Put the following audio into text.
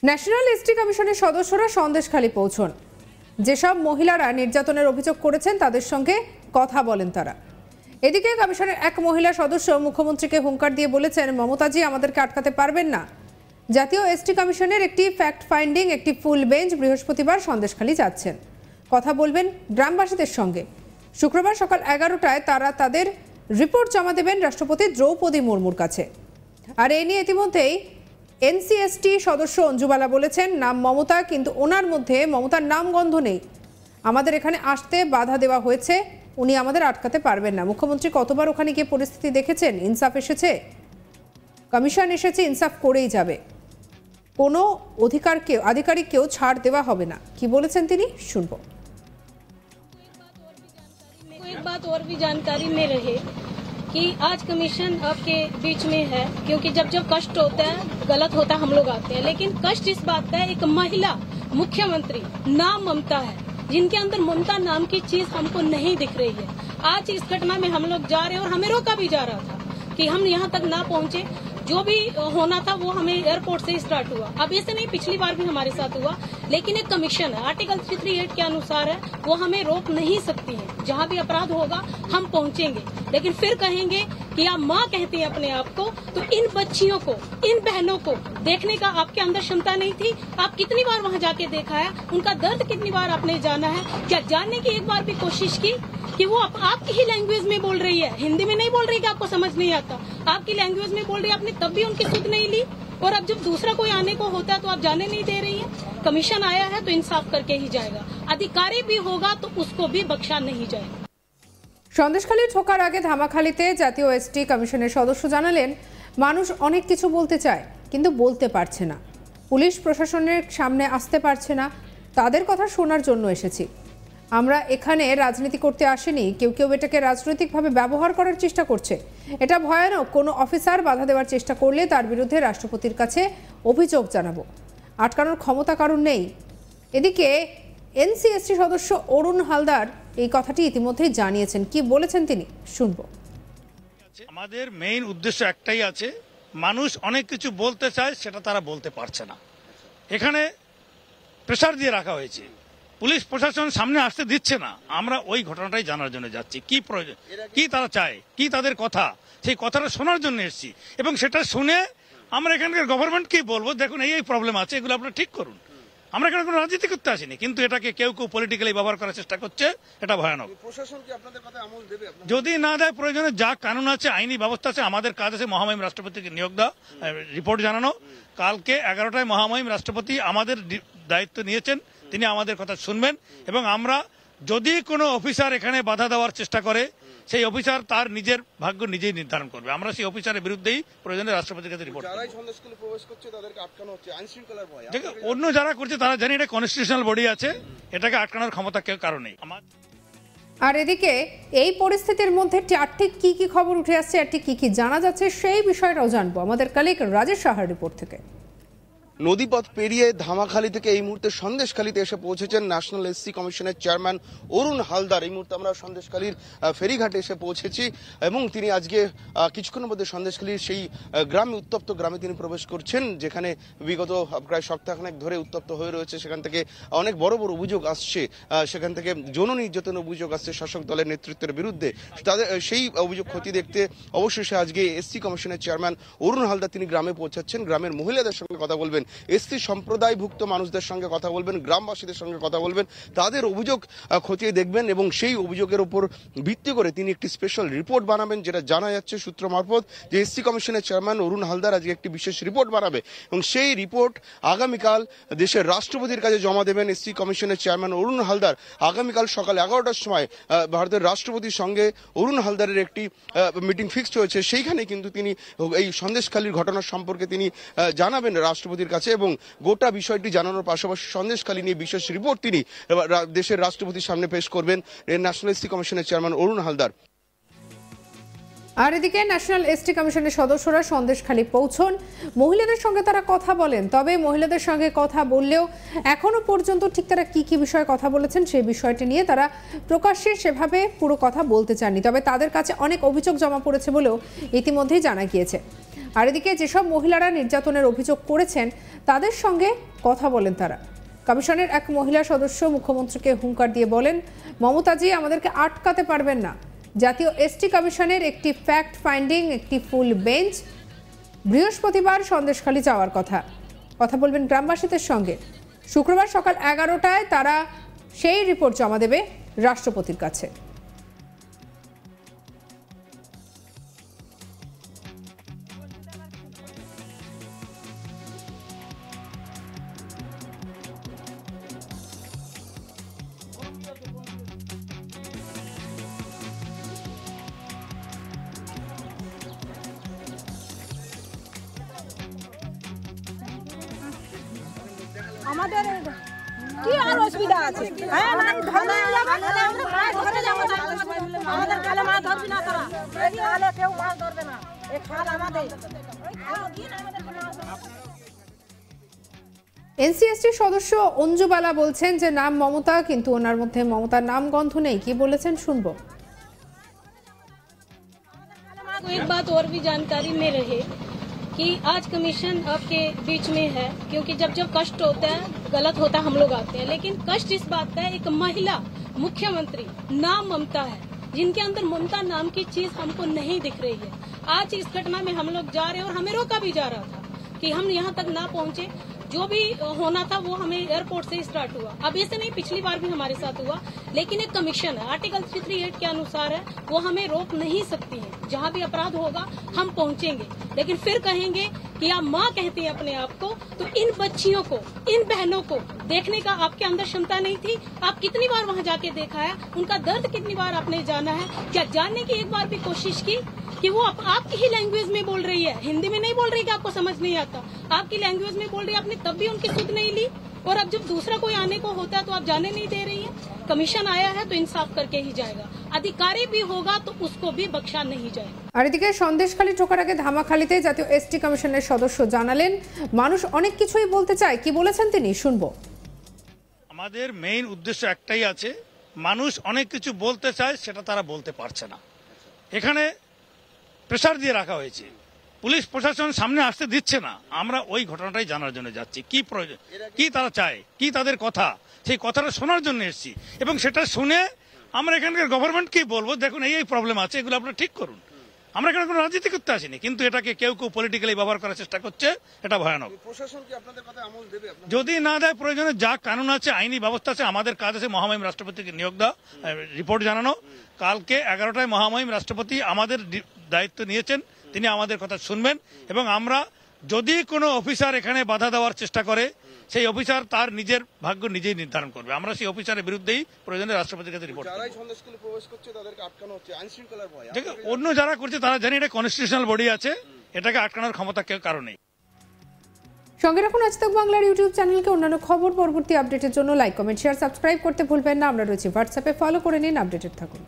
National ST কমিশনের সদস্যরা সন্দেশখালী পৌঁছন। যেসব মহিলারা নির্যাতনের অভিযোগ করেছেন তাদের সঙ্গে কথা বলেন তারা। এদিকে কমিশনের এক মহিলা সদস্য মুখ্যমন্ত্রীকে হুঙ্কার দিয়ে বলেছেন, মমতাজি আমাদেরকে আটকাতে পারবেন না। জাতীয় এসটি কমিশনের একটি ফ্যাক্ট ফাইন্ডিং একটি ফুল বেঞ্চ বৃহস্পতিবার সন্দেশখালী যাচ্ছেন, কথা বলবেন গ্রামবাসীদের সঙ্গে। শুক্রবার সকাল 11টায় তারা তাদের রিপোর্ট জমা দেবেন রাষ্ট্রপতি দ্রৌপদী মুর্মুর কাছে। আর এই নিয়ে ইতিমধ্যেই এনসিএসটি সদস্য অঞ্জুবালা বলেছেন, নাম মমতা, কিন্তু ওনার মধ্যে মমতার নাম গন্ধ নেই। আমাদের এখানে আসতে বাধা দেওয়া হয়েছে, উনি আমাদের আটকাতে পারবেন না। মুখ্যমন্ত্রী কতবার ওখানে গিয়ে পরিস্থিতি দেখেছেন। ইনসাফ এসেছে, কমিশন এসেছে, ইনসাফ করেই যাবে, কোনো আধিকারিককেও ছাড় দেওয়া হবে না। কি বলেছেন তিনি, শুনবো। एक बात और भी जानकारी में रहे कि आज कमीशन आपके बीच में है, क्योंकि जब जब कष्ट होता है, गलत होता है, हम लोग आते हैं, लेकिन कष्ट इस बात का है, एक महिला मुख्यमंत्री नाम ममता है, जिनके अंदर ममता नाम की चीज हमको नहीं दिख रही है। आज इस घटना में हम लोग जा रहे हैं और हमें रोका भी जा रहा था कि हम यहाँ तक ना पहुँचे। जो भी होना था वो हमें एयरपोर्ट से स्टार्ट हुआ। अब ऐसे नहीं, पिछली बार भी हमारे साथ हुआ, लेकिन एक कमीशन है, आर्टिकल 338 के अनुसार है, वो हमें रोक नहीं सकती है। जहाँ भी अपराध होगा हम पहुँचेंगे, लेकिन फिर कहेंगे कि आप माँ कहती हैं अपने आप को, तो इन बच्चियों को, इन बहनों को देखने का आपके अंदर क्षमता नहीं थी? आप कितनी बार वहाँ जाके देखा है? उनका दर्द कितनी बार आपने जाना है? क्या जानने की एक बार भी कोशिश की कि वो आपकी ही लैंग्वेज में बोल रही है, हिंदी में नहीं बोल रही कि आपको समझ नहीं आता, आपकी लैंग्वेज में बोल रही है, आपने तब भी उनकी सुध नहीं ली। और अब जब दूसरा कोई आने को होता है तो आप जाने नहीं दे रही है। कमीशन आया है तो इंसाफ करके ही जाएगा, अधिकारी भी होगा तो उसको भी बख्शा नहीं जाएगा। সন্দেশখালী ঢোকার আগে ধামাখালীতে জাতীয় এসটি কমিশনের সদস্য জানালেন, মানুষ অনেক কিছু বলতে চায় কিন্তু বলতে পারছে না, পুলিশ প্রশাসনের সামনে আসতে পারছে না, তাদের কথা শোনার জন্য এসেছি। আমরা এখানে রাজনীতি করতে আসিনি, কেউ কেউ এটাকে রাজনৈতিকভাবে ব্যবহার করার চেষ্টা করছে। এটা ভয়ানক। কোনো অফিসার বাধা দেওয়ার চেষ্টা করলে তার বিরুদ্ধে রাষ্ট্রপতির কাছে অভিযোগ জানাবো, আটকানোর ক্ষমতা কারণ নেই। এদিকে এনসিএসটি সদস্য অরুণ হালদার এই কথাটি ইতিমধ্যেই জানিয়েছেন। কি বলেছেন তিনি, শুনবো। আমাদের মেইন উদ্দেশ্য একটাই আছে, মানুষ অনেক কিছু বলতে চায়, সেটা তারা বলতে পারছে না। এখানে প্রেসার দিয়ে রাখা হয়েছে, পুলিশ প্রশাসন সামনে আসতে দিচ্ছে না। আমরা ওই ঘটনাটাই জানার জন্য যাচ্ছি, কি প্রয়োজন, কি তারা চায়, কি তাদের কথা, সেই কথাটা শোনার জন্য এসেছি। এবং সেটা শুনে আমরা এখানকার গভর্নমেন্টকেই বলবো, দেখুন এই প্রবলেম আছে, এগুলো আপনারা ঠিক করুন। আমরা এখানে কোনো রাজনীতি করতে আসিনি, কিন্তু এটাকে কেউ কেউ পলিটিক্যালি ব্যবহার করার চেষ্টা করছে, এটা ভয়ানক। যদি না দেয়, প্রয়োজনে যা কানুন আছে, আইনি ব্যবস্থা আছে, আমাদের কাজ আছে মহামহিম রাষ্ট্রপতিকে নিয়োগ দেওয়া, রিপোর্ট জানানো। কালকে 11টায় মহামহিম রাষ্ট্রপতি আমাদের দায়িত্ব নিয়েছেন, তিনি আমাদের কথা শুনবেন। এবং আমরা যদি কোনো অফিসার এখানে বাধা দেওয়ার চেষ্টা করে, সেই অফিসার তার নিজের ভাগ্য নিজেই নির্ধারণ করবে। আমরা সেই অফিসারের বিরুদ্ধেই প্রয়োজনে রাষ্ট্রপতির কাছে রিপোর্ট করব। অন্য যারা করছে তারা জানি এটা কনস্টিটিউশনাল বডি আছে, এটাকে আটকানোর ক্ষমতা কেউ কারো নেই। আর এদিকে এই পরিস্থিতির মধ্যে ঠিক কি কি খবর উঠে আসছে আর ঠিক কি কি জানা যাচ্ছে সেই বিষয়টাও জানবো আমাদের কালিক রাজেশ সাহার রিপোর্ট থেকে। নদীপথ পেরিয়ে ধামাখালী থেকে এই মুহূর্তে সন্দেশখালীতে এসে পৌঁছেছেন ন্যাশনাল এসসি কমিশনের চেয়ারম্যান অরুণ হালদার। এই মুহূর্তে আমরা সন্দেশখালীর ফেরিঘাটে এসে পৌঁছেছি এবং তিনি আজকে কিছুক্ষণের মধ্যে সন্দেশখালীর সেই গ্রামে, উত্তপ্ত গ্রামে তিনি প্রবেশ করছেন, যেখানে বিগত প্রায় সপ্তাহখানেক ধরে উত্তপ্ত হয়ে রয়েছে। সেখান থেকে অনেক বড় বড় অভিযোগ আসছে, সেখান থেকে যৌন নির্যাতনের অভিযোগ আসছে শাসক দলের নেতৃত্বের বিরুদ্ধে। তাদের সেই অভিযোগ খতিয়ে দেখতে অবশেষে আজকে এসসি কমিশনের চেয়ারম্যান অরুণ হালদার তিনি গ্রামে পৌঁছাচ্ছেন। গ্রামের মহিলাদের সঙ্গে কথা বলবেন, এসসি সম্প্রদায়ভুক্ত মানুষদের সঙ্গে কথা বলবেন, গ্রামবাসীদের সঙ্গে কথা বলবেন, তাদের অভিযোগ খতিয়ে দেখবেন এবং সেই অভিযোগের উপর ভিত্তি করে তিনি একটি স্পেশাল রিপোর্ট বানাবেন। যেটা জানা যাচ্ছে সূত্র মারফত যে এসসি কমিশনের চেয়ারম্যান অরুণ হালদার আজকে একটি বিশেষ রিপোর্ট বানাবে এবং সেই রিপোর্ট আগামীকাল দেশের রাষ্ট্রপতির কাছে জমা দেবেন। এসসি কমিশনের চেয়ারম্যান অরুণ হালদার আগামীকাল সকাল 11টার সময় ভারতের রাষ্ট্রপতির সঙ্গে অরুণ হালদারের একটি মিটিং ফিক্সড হয়েছে। সেইখানে কিন্তু তিনি এই সন্দেশখালীর ঘটনা সম্পর্কে তিনি জানাবেন রাষ্ট্রপতির কাছে এবং গোটা বিষয়টি জানানোর পাশাপাশি সন্দেশখালী নিয়ে বিশেষ রিপোর্ট তিনি দেশের রাষ্ট্রপতির সামনে পেশ করবেন ন্যাশনাল এসটি কমিশনের চেয়ারম্যান অরুণ হালদার। আর এদিকে ন্যাশনাল এসটি কমিশনের সদস্যরা সন্দেশখালী পৌঁছন, মহিলাদের সঙ্গে তারা কথা বলেন। তবে মহিলাদের সঙ্গে কথা বললেও এখনো পর্যন্ত ঠিক তারা কি কি বিষয়ে কথা বলেছেন সেই বিষয়টি নিয়ে তারা প্রকাশ্যে সেভাবে পুরো কথা বলতে চাননি। তবে তাদের কাছে অনেক অভিযোগ জমা পড়েছে বলেও ইতিমধ্যেই জানা গিয়েছে। আর এদিকে যেসব মহিলারা নির্যাতনের অভিযোগ করেছেন তাদের সঙ্গে কথা বলেন তারা। কমিশনের এক মহিলা সদস্য মুখ্যমন্ত্রীকে হুঙ্কার দিয়ে বলেন, মমতাজি আমাদেরকে আটকাতে পারবেন না। জাতীয় এসটি কমিশনের একটি ফ্যাক্ট ফাইন্ডিং, একটি ফুল বেঞ্চ বৃহস্পতিবার সন্দেশখালী যাওয়ার কথা বলবেন গ্রামবাসীদের সঙ্গে। শুক্রবার সকাল 11টায় তারা সেই রিপোর্ট জমা দেবে রাষ্ট্রপতির কাছে। আমাদের কি আর অসুবিধা আছে? হ্যাঁ, নাই ধরে যাবে, আমরা মাছ ধরে যাব না। আমাদের কালে মাছ ধরবি না তোরা, এই কালে কেউ মাছ ধরবে না। এই খাল আমাদের, এনসিএসটি সদস্য অঞ্জুবালা বলছেন যে নাম মমতা, কিন্তু ওনার মধ্যে মমতার নাম গন্ধ নেই। কি বলেছেন শুনবো। एक बात और भी जानकारी में रहे कि आज कमीशन आपके बीच में है, क्योंकि जब जब कष्ट होता है, गलत होता है, हम लोग आते हैं। लेकिन कष्ट इस बात का है, एक महिला मुख्यमंत्री नाम ममता है, जिनके अंदर ममता नाम की चीज हमको नहीं दिख रही है। आज इस घटना में हम लोग जा रहे हैं और हमें रोका भी जा रहा था कि हम यहाँ तक ना पहुँचे। जो भी होना था वो हमें एयरपोर्ट से स्टार्ट हुआ। अब ऐसे नहीं, पिछली बार भी हमारे साथ हुआ, लेकिन एक कमीशन है, आर्टिकल 338 के अनुसार है, वो हमें रोक नहीं सकती है। जहाँ भी अपराध होगा हम पहुँचेंगे, लेकिन फिर कहेंगे कि आप माँ कहती हैं अपने आप को, तो इन बच्चियों को, इन बहनों को देखने का आपके अंदर क्षमता नहीं थी? आप कितनी बार वहाँ जाके देखा है? उनका दर्द कितनी बार आपने जाना है? क्या जानने की एक बार भी कोशिश की कि वो आपकी ही लैंग्वेज में बोल रही है, हिंदी में नहीं बोल रही कि आपको समझ नहीं आता, आपकी लैंग्वेज में बोल रही है। आपने तब भी उनकी सुध नहीं ली, और अब जब दूसरा कोई आने को होता है तो आप जाने नहीं दे रही है। कमीशन आया है तो इंसाफ करके ही जाएगा, अधिकारी भी होगा तो उसको भी बख्शा नहीं जाएगा। আর এদিকে সন্দেশখালী ঢোকার আগে ধামাখালীতে জাতীয় এসটি কমিশনের সদস্য জানালেন, মানুষ অনেক কিছুই বলতে চায়। কি বলেছেন তিনি শুনবো। আমাদের মেইন উদ্দেশ্য একটাই আছে, মানুষ অনেক কিছু বলতে চায়, সেটা তারা বলতে পারছে না। এখানে প্রেসার দিয়ে রাখা হয়েছে, পুলিশ প্রশাসন সামনে আসতে দিচ্ছে না। আমরা ওই ঘটনাটাই জানার জন্য যাচ্ছি, কি প্রয়োজন, কি তারা চায়, কি তাদের কথা, সেই কথাটা শোনার জন্য এসেছি। এবং সেটা শুনে আমরা এখানকার গভর্নমেন্ট কি বলবো, দেখুন এই প্রবলেম আছে, এগুলো আপনারা ঠিক করুন। আমরা এখানে কোনো রাজনীতি করতে আসিনি, কিন্তু এটাকে কেউ কেউ পলিটিক্যালি ব্যবহার করার চেষ্টা করছে, এটা ভয়ানক। প্রশাসন কি আপনাদের কথা আমল দেবে? যদি না দেয়, প্রয়োজনে যা কানুন আছে, আইনি ব্যবস্থা আছে, আমাদের কাজ আছে মহামহিম রাষ্ট্রপতিকে নিয়োগ দেওয়া, রিপোর্ট জানানো। কালকে 11টায় মহামহিম রাষ্ট্রপতি আমাদের দায়িত্ব নিয়েছেন, তিনি আমাদের কথা শুনবেন। এবং আমরা যদি কোনো অফিসার এখানে বাধা দেওয়ার চেষ্টা করে, সেই অফিসার তার নিজের ভাগ্য নিজেই নির্ধারণ করবে। আমরা সেই অফিসারের বিরুদ্ধেই প্রয়োজনে রাষ্ট্রপতির কাছে রিপোর্ট করব। অন্য যারা করছে তারা জানি এটা কনস্টিটিউশনাল বডি আছে, এটাকে আটকানোর ক্ষমতা কেউ কারো নেই। সঙ্গে রাখুন আজ তাক বাংলার ইউটিউব চ্যানেলকে। অন্যান্য খবর পরবর্তী আপডেটের জন্য লাইক, কমেন্ট, শেয়ার, সাবস্ক্রাইব করতে ভুলবেন না। আমরা রয়েছি হোয়াটসঅ্যাপে, ফলো করে নিন, আপডেটেড থাকুন।